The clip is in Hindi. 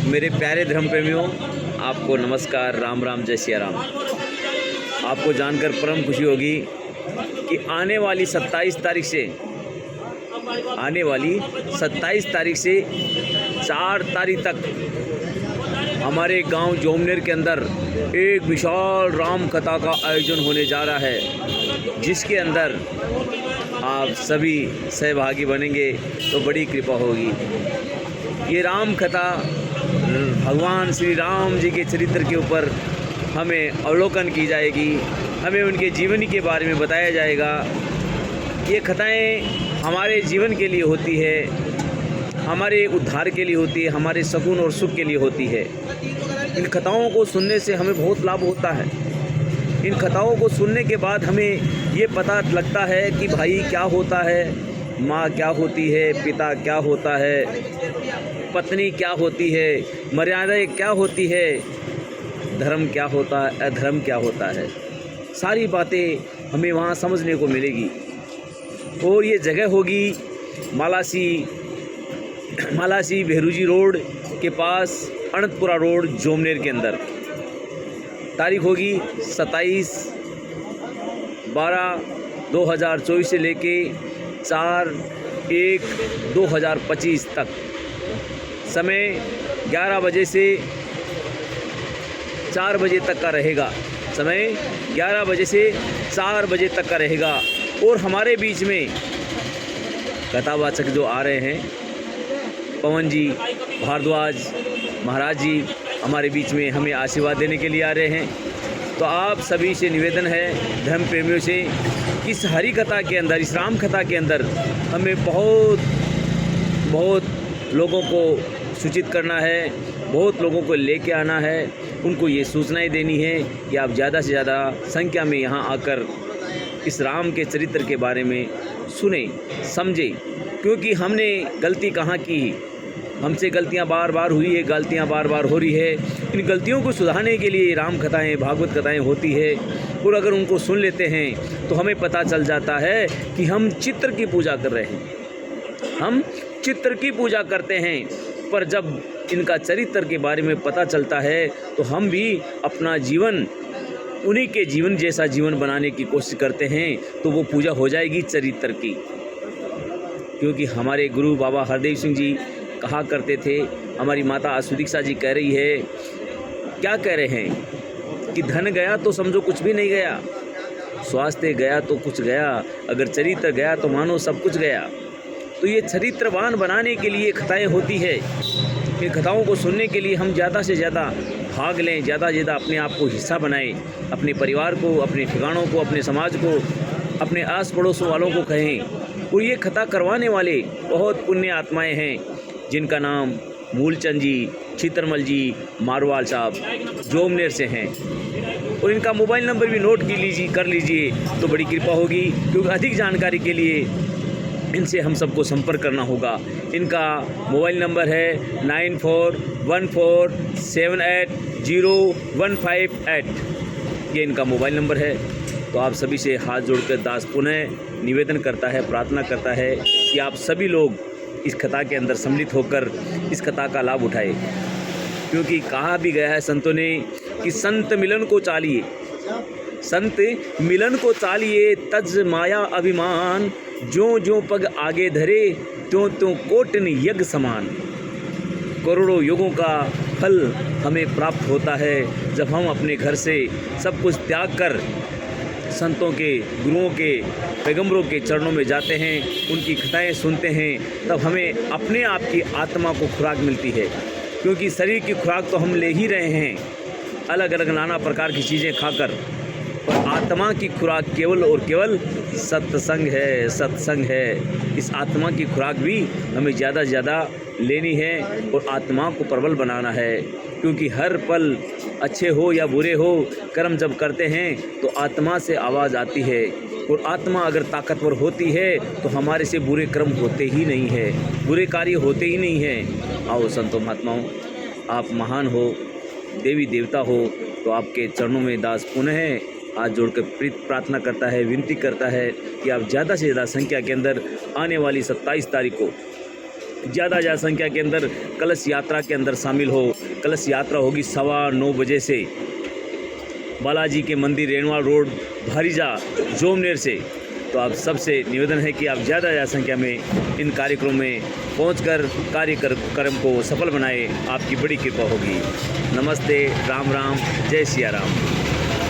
मेरे प्यारे धर्म प्रेमियों, आपको नमस्कार, राम राम, जय सिया राम। आपको जानकर परम खुशी होगी कि आने वाली 27 तारीख से 4 तारीख तक हमारे गांव जोमनेर के अंदर एक विशाल राम कथा का आयोजन होने जा रहा है, जिसके अंदर आप सभी सहभागी बनेंगे तो बड़ी कृपा होगी। ये राम कथा भगवान श्री राम जी के चरित्र के ऊपर हमें अवलोकन की जाएगी, हमें उनके जीवनी के बारे में बताया जाएगा। ये कथाएं हमारे जीवन के लिए होती है, हमारे उद्धार के लिए होती है, हमारे सुकून और सुख के लिए होती है। इन कथाओं को सुनने से हमें बहुत लाभ होता है। इन कथाओं को सुनने के बाद हमें ये पता लगता है कि भाई क्या होता है, माँ क्या होती है, पिता क्या होता है, पत्नी क्या होती है, मर्यादाएं क्या होती है, धर्म क्या होता है, अधर्म क्या होता है। सारी बातें हमें वहाँ समझने को मिलेगी। और ये जगह होगी मालासी भेरूजी रोड के पास, अनंतपुरा रोड, जोमनेर के अंदर। तारीख होगी 27/12/2024 से लेके 4/1/2025 तक। समय 11 बजे से 4 बजे तक का रहेगा। समय 11 बजे से 4 बजे तक का रहेगा। और हमारे बीच में कथावाचक जो आ रहे हैं, पवन जी भारद्वाज महाराज जी हमारे बीच में हमें आशीर्वाद देने के लिए आ रहे हैं। तो आप सभी से निवेदन है, धर्म प्रेमियों से, इस हरि कथा के अंदर, इस राम कथा के अंदर हमें बहुत लोगों को सूचित करना है, बहुत लोगों को लेके आना है, उनको ये सूचनाएं देनी है कि आप ज़्यादा से ज़्यादा संख्या में यहाँ आकर इस राम के चरित्र के बारे में सुने, समझे। क्योंकि हमने गलती कहाँ की, हमसे गलतियाँ बार बार हुई है, गलतियाँ बार बार हो रही है। इन गलतियों को सुधारने के लिए राम कथाएँ, भागवत कथाएँ होती है। और अगर उनको सुन लेते हैं तो हमें पता चल जाता है कि हम चित्र की पूजा कर रहे हैं, हम चित्र की पूजा करते हैं। पर जब इनका चरित्र के बारे में पता चलता है तो हम भी अपना जीवन उन्हीं के जीवन जैसा जीवन बनाने की कोशिश करते हैं, तो वो पूजा हो जाएगी चरित्र की। क्योंकि हमारे गुरु बाबा हरदेव सिंह जी कहा करते थे, हमारी माता आसुदीक्षा जी कह रही है, क्या कह रहे हैं कि धन गया तो समझो कुछ भी नहीं गया, स्वास्थ्य गया तो कुछ गया, अगर चरित्र गया तो मानो सब कुछ गया। तो ये चरित्रवान बनाने के लिए कथाएं होती है। इन कथाओं को सुनने के लिए हम ज़्यादा से ज़्यादा भाग लें, ज़्यादा से ज़्यादा अपने आप को हिस्सा बनाएं, अपने परिवार को, अपने ठिकानों को, अपने समाज को, अपने आस पड़ोस वालों को कहें। और ये कथा करवाने वाले बहुत पुण्य आत्माएं हैं, जिनका नाम मूलचंद जी, चित्रमल जी, मारवाल साहब जोमनेर से हैं। और इनका मोबाइल नंबर भी नोट कर लीजिए तो बड़ी कृपा होगी। क्योंकि अधिक जानकारी के लिए इनसे हम सबको संपर्क करना होगा। इनका मोबाइल नंबर है 9414780158। ये इनका मोबाइल नंबर है। तो आप सभी से हाथ जोड़कर दास पुनः निवेदन करता है, प्रार्थना करता है कि आप सभी लोग इस कथा के अंदर सम्मिलित होकर इस कथा का लाभ उठाए। क्योंकि कहा भी गया है संतों ने कि संत मिलन चालिए तज माया अभिमान, जो पग आगे धरे त्यों कोटन यज्ञ समान। करोड़ों युगों का फल हमें प्राप्त होता है जब हम अपने घर से सब कुछ त्याग कर संतों के, गुरुओं के, पैगंबरों के चरणों में जाते हैं, उनकी कथाएं सुनते हैं। तब हमें अपने आप की आत्मा को खुराक मिलती है। क्योंकि शरीर की खुराक तो हम ले ही रहे हैं, अलग अलग नाना प्रकार की चीज़ें खाकर, और आत्मा की खुराक केवल और केवल सत्संग है। इस आत्मा की खुराक भी हमें ज़्यादा से ज़्यादा लेनी है और आत्मा को प्रबल बनाना है। क्योंकि हर पल अच्छे हो या बुरे हो, कर्म जब करते हैं तो आत्मा से आवाज़ आती है। और आत्मा अगर ताकतवर होती है तो हमारे से बुरे कर्म होते ही नहीं है, बुरे कार्य होते ही नहीं हैं। आओ संतों महात्माओं, आप महान हो, देवी देवता हो, तो आपके चरणों में दास पुनः हाथ जोड़कर प्रार्थना करता है, विनती करता है कि आप ज़्यादा से ज़्यादा संख्या के अंदर आने वाली 27 तारीख को ज़्यादा संख्या के अंदर कलश यात्रा के अंदर शामिल हो। कलश यात्रा होगी 9:15 बजे से बालाजी के मंदिर रेणवाल रोड भारीजा जोमनेर से। तो आप सबसे निवेदन है कि आप ज़्यादा संख्या में इन कार्यक्रमों में पहुंचकर कार्यक्रम को सफल बनाए, आपकी बड़ी कृपा होगी। नमस्ते, राम राम, जय सिया राम।